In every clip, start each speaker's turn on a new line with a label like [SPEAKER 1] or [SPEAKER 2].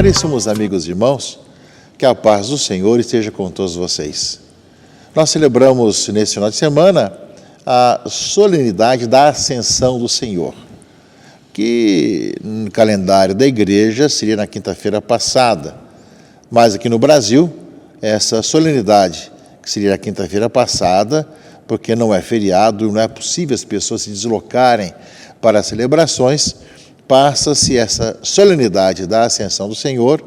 [SPEAKER 1] Caríssimos amigos e irmãos, que a paz do Senhor esteja com todos vocês. Nós celebramos nesse final de semana a solenidade da Ascensão do Senhor, que no calendário da igreja seria na quinta-feira passada, mas aqui no Brasil, essa solenidade, que seria na quinta-feira passada, porque não é feriado, não é possível as pessoas se deslocarem para as celebrações, passa-se essa solenidade da Ascensão do Senhor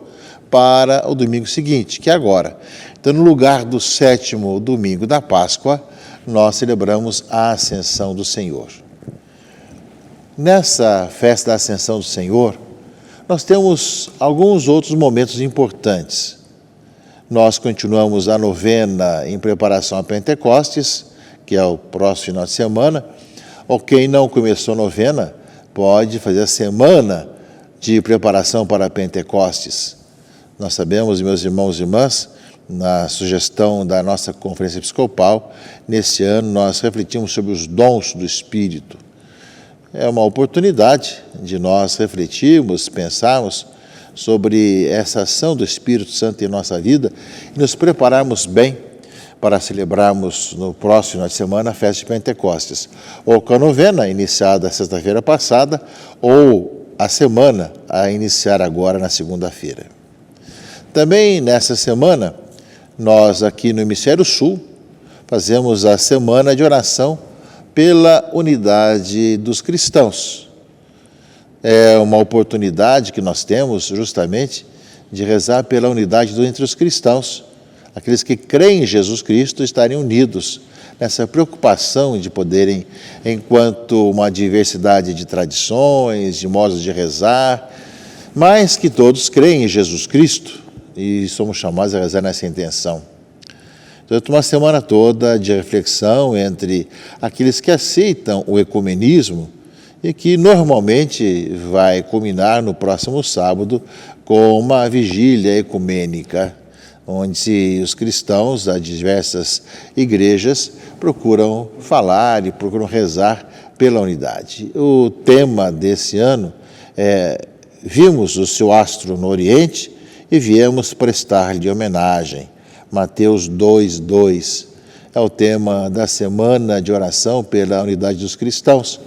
[SPEAKER 1] para o domingo seguinte, que é agora. Então, no lugar do 7º domingo da Páscoa, nós celebramos a Ascensão do Senhor. Nessa festa da Ascensão do Senhor, nós temos alguns outros momentos importantes. Nós continuamos a novena em preparação a Pentecostes, que é o próximo final de semana, ou quem não começou a novena, pode fazer a semana de preparação para Pentecostes. Nós sabemos, meus irmãos e irmãs, na sugestão da nossa conferência episcopal, nesse ano nós refletimos sobre os dons do Espírito. É uma oportunidade de nós refletirmos, pensarmos sobre essa ação do Espírito Santo em nossa vida e nos prepararmos bem para celebrarmos no próximo final de semana a festa de Pentecostes, ou com a novena iniciada sexta-feira passada, ou a semana a iniciar agora na segunda-feira. Também nessa semana, nós aqui no Hemisfério Sul fazemos a semana de oração pela unidade dos cristãos. É uma oportunidade que nós temos justamente de rezar pela unidade entre os cristãos. Aqueles que creem em Jesus Cristo estarem unidos nessa preocupação de poderem, enquanto uma diversidade de tradições, de modos de rezar, mas que todos creem em Jesus Cristo e somos chamados a rezar nessa intenção. Então, uma semana toda de reflexão entre aqueles que aceitam o ecumenismo e que normalmente vai culminar no próximo sábado com uma vigília ecumênica, onde os cristãos das diversas igrejas procuram falar e procuram rezar pela unidade. O tema desse ano é: vimos o seu astro no Oriente e viemos prestar-lhe homenagem. Mateus 2:2 é o tema da semana de oração pela unidade dos cristãos,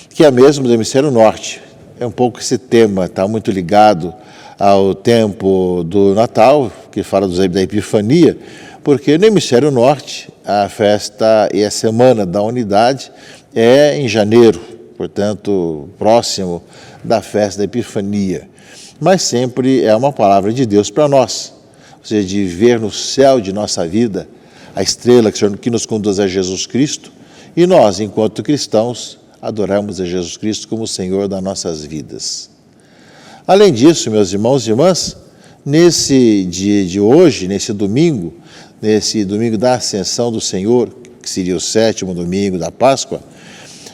[SPEAKER 1] que é mesmo do Hemisfério Norte. É um pouco esse tema, está muito ligado ao tempo do Natal, que fala da Epifania, porque no Hemisfério Norte a festa e a Semana da Unidade é em janeiro, portanto, próximo da festa da Epifania. Mas sempre é uma palavra de Deus para nós, ou seja, de ver no céu de nossa vida a estrela que nos conduz a Jesus Cristo, e nós, enquanto cristãos, adoramos a Jesus Cristo como o Senhor das nossas vidas. Além disso, meus irmãos e irmãs, nesse dia de hoje, nesse domingo da Ascensão do Senhor, que seria o 7º domingo da Páscoa,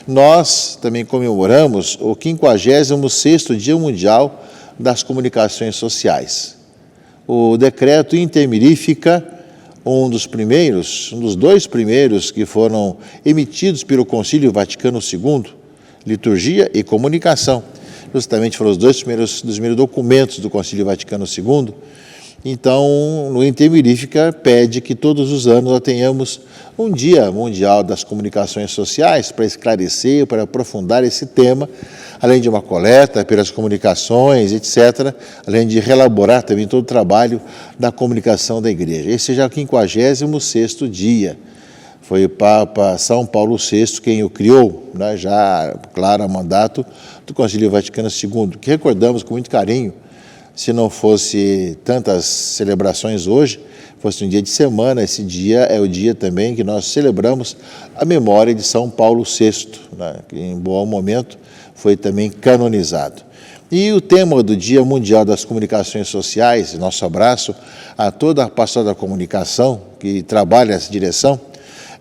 [SPEAKER 1] nós também comemoramos o 56º Dia Mundial das Comunicações Sociais. O decreto Intermirífica, um dos dois primeiros que foram emitidos pelo Concílio Vaticano II, Liturgia e Comunicação, justamente foram os dos primeiros documentos do Concílio Vaticano II. Então, no Intermirífica, pede que todos os anos nós tenhamos um Dia Mundial das Comunicações Sociais para esclarecer, para aprofundar esse tema, além de uma coleta pelas comunicações, etc., além de reelaborar também todo o trabalho da comunicação da Igreja. Esse já é o 56º dia. Foi o Papa São Paulo VI quem o criou, né, já, claro, a mandato do Concílio Vaticano II, que recordamos com muito carinho. Se não fosse tantas celebrações hoje, fosse um dia de semana, esse dia é o dia também que nós celebramos a memória de São Paulo VI, né, que em bom momento foi também canonizado. E o tema do Dia Mundial das Comunicações Sociais, nosso abraço a toda a pastoral da comunicação que trabalha nessa direção,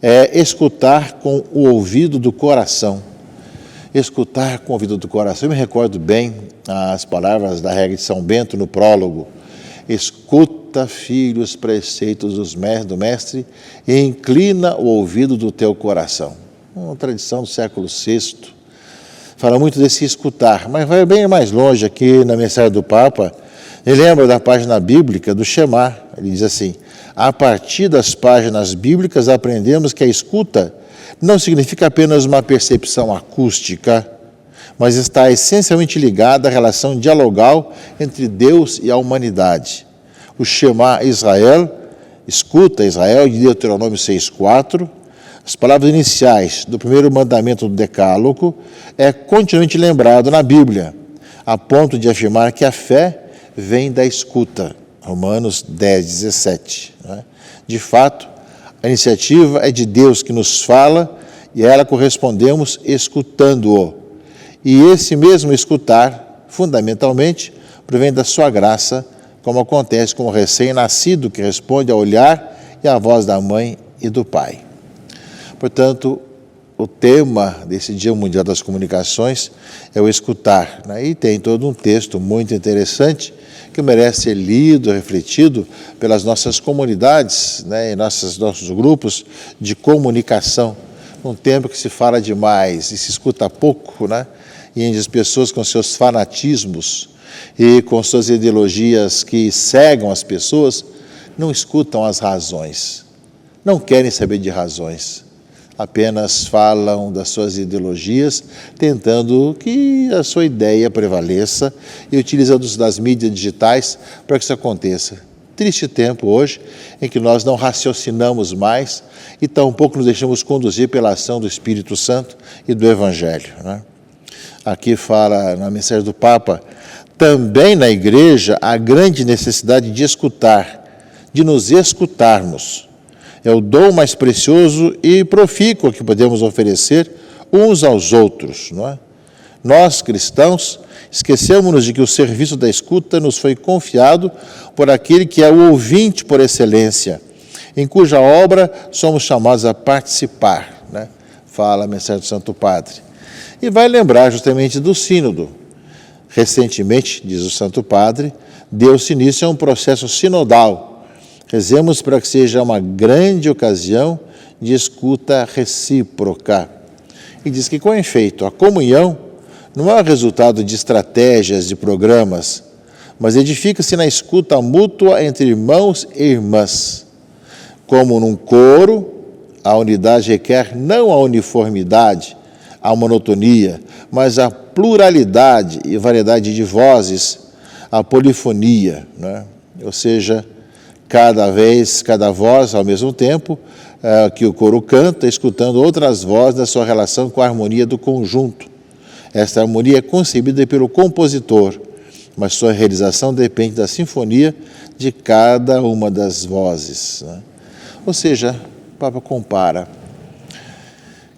[SPEAKER 1] é escutar com o ouvido do coração. Escutar com o ouvido do coração. Eu me recordo bem as palavras da regra de São Bento no prólogo: escuta, filho, os preceitos do mestre e inclina o ouvido do teu coração. Uma tradição do século VI. Fala muito desse escutar, mas vai bem mais longe aqui na mensagem do Papa, E lembra da página bíblica do Shema, ele diz assim: a partir das páginas bíblicas aprendemos que a escuta não significa apenas uma percepção acústica, mas está essencialmente ligada à relação dialogal entre Deus e a humanidade. O Shema Israel, escuta Israel, de Deuteronômio 6,4, as palavras iniciais do primeiro mandamento do Decálogo é continuamente lembrado na Bíblia, a ponto de afirmar que a fé vem da escuta. Romanos 10,17. De fato, a iniciativa é de Deus que nos fala e a ela correspondemos escutando-o. E esse mesmo escutar, fundamentalmente, provém da sua graça, como acontece com o recém-nascido que responde ao olhar e à voz da mãe e do pai. Portanto, o tema desse Dia Mundial das Comunicações é o escutar, E tem todo um texto muito interessante que merece ser lido, refletido pelas nossas comunidades, e nossos grupos de comunicação. Um tempo que se fala demais e se escuta pouco, E onde as pessoas com seus fanatismos e com suas ideologias que cegam as pessoas não escutam as razões, não querem saber de razões. Apenas falam das suas ideologias, tentando que a sua ideia prevaleça e utilizando das mídias digitais para que isso aconteça. Triste tempo hoje em que nós não raciocinamos mais e tampouco nos deixamos conduzir pela ação do Espírito Santo e do Evangelho. Aqui fala na mensagem do Papa, também na igreja há grande necessidade de escutar, de nos escutarmos. É o dom mais precioso e profícuo que podemos oferecer uns aos outros. Nós, cristãos, esquecemos-nos de que o serviço da escuta nos foi confiado por aquele que é o ouvinte por excelência, em cuja obra somos chamados a participar, Fala a mensagem do Santo Padre. E vai lembrar justamente do sínodo. Recentemente, diz o Santo Padre, deu-se início a um processo sinodal. Rezemos para que seja uma grande ocasião de escuta recíproca. E diz que, com efeito, a comunhão não é o resultado de estratégias, de programas, mas edifica-se na escuta mútua entre irmãos e irmãs. Como num coro, a unidade requer não a uniformidade, a monotonia, mas a pluralidade e variedade de vozes, a polifonia, Ou seja, cada voz ao mesmo tempo que o coro canta, escutando outras vozes da sua relação com a harmonia do conjunto. Esta harmonia é concebida pelo compositor, mas sua realização depende da sinfonia de cada uma das vozes. Ou seja, o Papa compara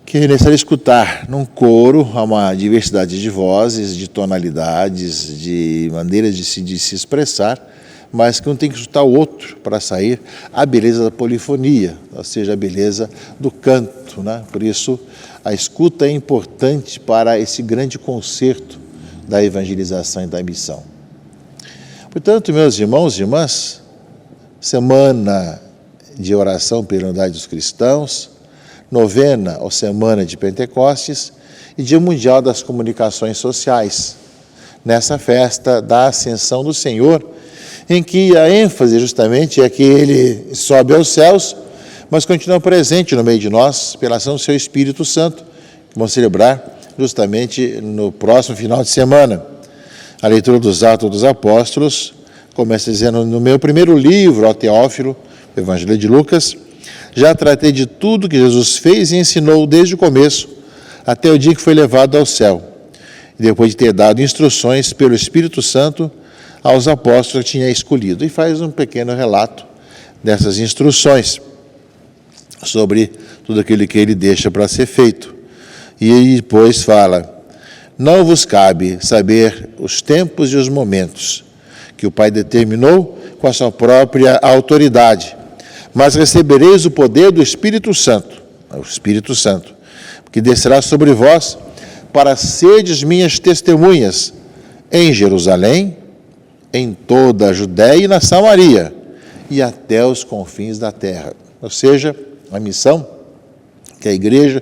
[SPEAKER 1] que é necessário escutar num coro há uma diversidade de vozes, de tonalidades, de maneiras de se expressar, mas que um tem que escutar o outro para sair a beleza da polifonia, ou seja, a beleza do canto. Por isso, a escuta é importante para esse grande concerto da evangelização e da missão. Portanto, meus irmãos e irmãs, semana de oração pela unidade dos cristãos, novena ou semana de Pentecostes e Dia Mundial das Comunicações Sociais, nessa festa da Ascensão do Senhor, em que a ênfase justamente é que Ele sobe aos céus, mas continua presente no meio de nós pela ação do Seu Espírito Santo, que vamos celebrar justamente no próximo final de semana. A leitura dos Atos dos Apóstolos começa dizendo: no meu primeiro livro, ao Teófilo, o Evangelho de Lucas, já tratei de tudo que Jesus fez e ensinou desde o começo, até o dia que foi levado ao céu, e depois de ter dado instruções pelo Espírito Santo aos apóstolos que tinha escolhido. E faz um pequeno relato dessas instruções sobre tudo aquilo que ele deixa para ser feito. E depois fala: não vos cabe saber os tempos e os momentos que o Pai determinou com a sua própria autoridade, mas recebereis o poder do Espírito Santo, que descerá sobre vós para serdes minhas testemunhas em Jerusalém, em toda a Judéia e na Samaria, e até os confins da terra. Ou seja, a missão que a igreja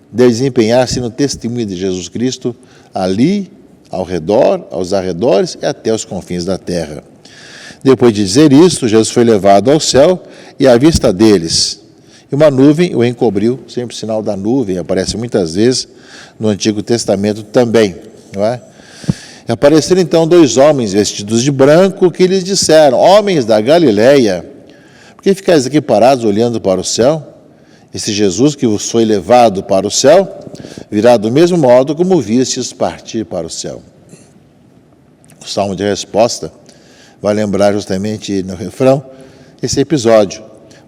[SPEAKER 1] deve desempenhar-se no testemunho de Jesus Cristo, ali, ao redor, aos arredores e até os confins da terra. Depois de dizer isso, Jesus foi levado ao céu e à vista deles. E uma nuvem o encobriu, sempre sinal da nuvem, aparece muitas vezes no Antigo Testamento também, não é? E apareceram então 2 homens vestidos de branco que lhes disseram: homens da Galileia, por que ficais aqui parados olhando para o céu? Esse Jesus que vos foi levado para o céu, virá do mesmo modo como vistes partir para o céu. O salmo de resposta vai lembrar justamente no refrão esse episódio.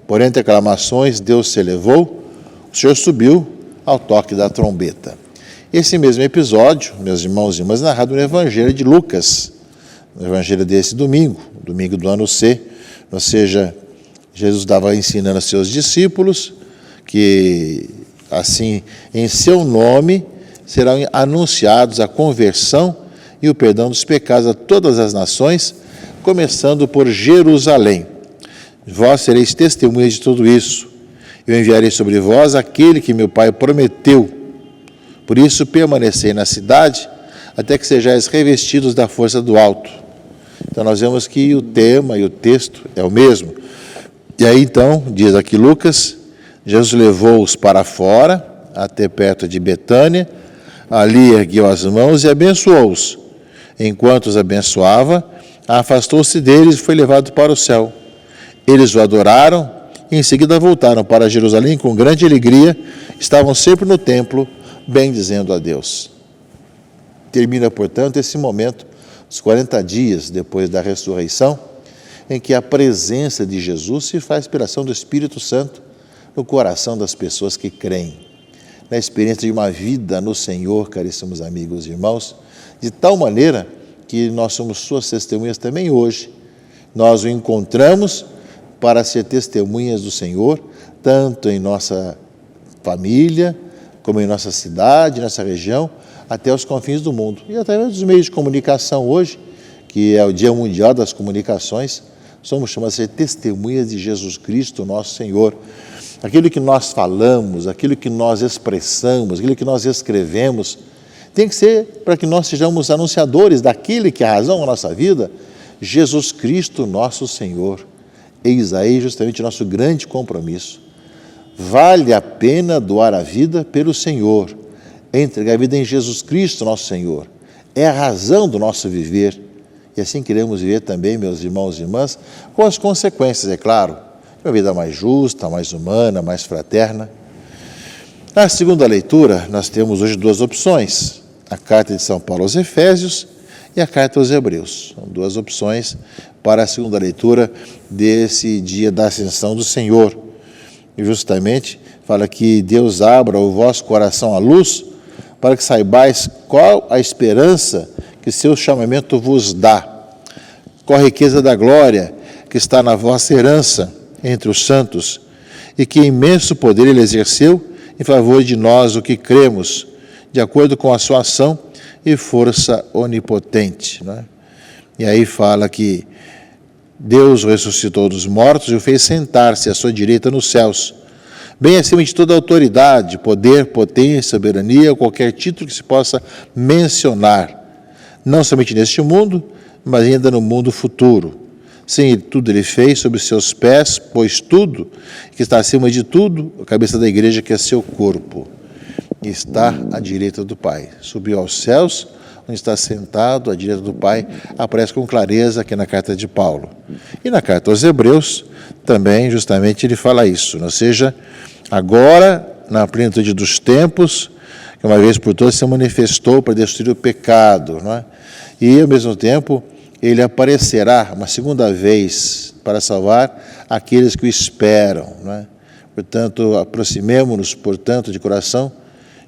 [SPEAKER 1] Por entre aclamações, Deus se elevou, o Senhor subiu ao toque da trombeta. Esse mesmo episódio, meus irmãos e irmãs, é narrado no Evangelho de Lucas, no Evangelho desse domingo do ano C, ou seja, Jesus estava ensinando a seus discípulos que, assim, em seu nome, serão anunciados a conversão e o perdão dos pecados a todas as nações, começando por Jerusalém. Vós sereis testemunhas de tudo isso. Eu enviarei sobre vós aquele que meu Pai prometeu. Por isso, permanecei na cidade, até que sejais revestidos da força do alto. Então, nós vemos que o tema e o texto é o mesmo. E aí, então, diz aqui Lucas, Jesus levou-os para fora, até perto de Betânia, ali ergueu as mãos e abençoou-os. Enquanto os abençoava, afastou-se deles e foi levado para o céu. Eles o adoraram e em seguida voltaram para Jerusalém com grande alegria, estavam sempre no templo, bendizendo a Deus. Termina, portanto, esse momento, os 40 dias depois da ressurreição, em que a presença de Jesus se faz pela ação do Espírito Santo no coração das pessoas que creem. Na experiência de uma vida no Senhor, caríssimos amigos e irmãos, de tal maneira que nós somos suas testemunhas também hoje. Nós o encontramos para ser testemunhas do Senhor, tanto em nossa família, como em nossa cidade, nossa região, até os confins do mundo. E através dos meios de comunicação hoje, que é o Dia Mundial das Comunicações, somos chamados a ser testemunhas de Jesus Cristo, nosso Senhor. Aquilo que nós falamos, aquilo que nós expressamos, aquilo que nós escrevemos, tem que ser para que nós sejamos anunciadores daquele que é a razão da nossa vida, Jesus Cristo, nosso Senhor. Eis aí justamente o nosso grande compromisso. Vale a pena doar a vida pelo Senhor, entregar a vida em Jesus Cristo, nosso Senhor. É a razão do nosso viver. E assim queremos viver também, meus irmãos e irmãs, com as consequências, é claro, uma vida mais justa, mais humana, mais fraterna. Na segunda leitura, nós temos hoje 2 opções, a carta de São Paulo aos Efésios e a carta aos Hebreus. São 2 opções para a segunda leitura desse dia da ascensão do Senhor. E justamente fala que Deus abra o vosso coração à luz, para que saibais qual a esperança que seu chamamento vos dá, qual a riqueza da glória que está na vossa herança entre os santos, e que imenso poder ele exerceu em favor de nós, o que cremos, de acordo com a sua ação e força onipotente. Né? E aí fala que Deus o ressuscitou dos mortos e o fez sentar-se à sua direita nos céus, bem acima de toda autoridade, poder, potência, soberania, qualquer título que se possa mencionar, não somente neste mundo, mas ainda no mundo futuro. Sim, tudo ele fez sob os seus pés, pois tudo, que está acima de tudo, a cabeça da igreja, que é seu corpo, está à direita do Pai. Subiu aos céus, onde está sentado à direita do Pai, aparece com clareza aqui na carta de Paulo. E na carta aos Hebreus, também, justamente, ele fala isso, ou seja, agora, na plenitude dos tempos, que uma vez por todas se manifestou para destruir o pecado, não é? E, ao mesmo tempo, ele aparecerá uma segunda vez para salvar aqueles que o esperam, não é? Portanto, aproximemo-nos, portanto, de coração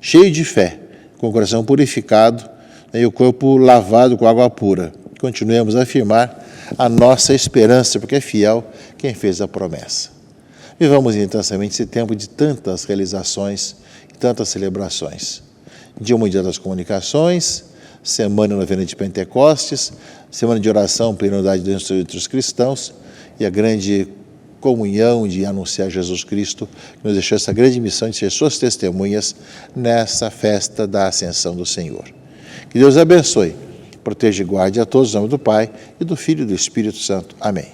[SPEAKER 1] cheio de fé, com o coração purificado, né, e o corpo lavado com água pura. Continuemos a afirmar a nossa esperança, porque é fiel quem fez a promessa. Vivamos intensamente esse tempo de tantas realizações e tantas celebrações. Dia Mundial das Comunicações, Semana Novena de Pentecostes, Semana de Oração pela Unidade entre os Cristãos e a grande comunhão de anunciar Jesus Cristo, que nos deixou essa grande missão de ser suas testemunhas nessa festa da Ascensão do Senhor. Que Deus abençoe proteja e guarde a todos, em nome do Pai, e do Filho e do Espírito Santo. Amém.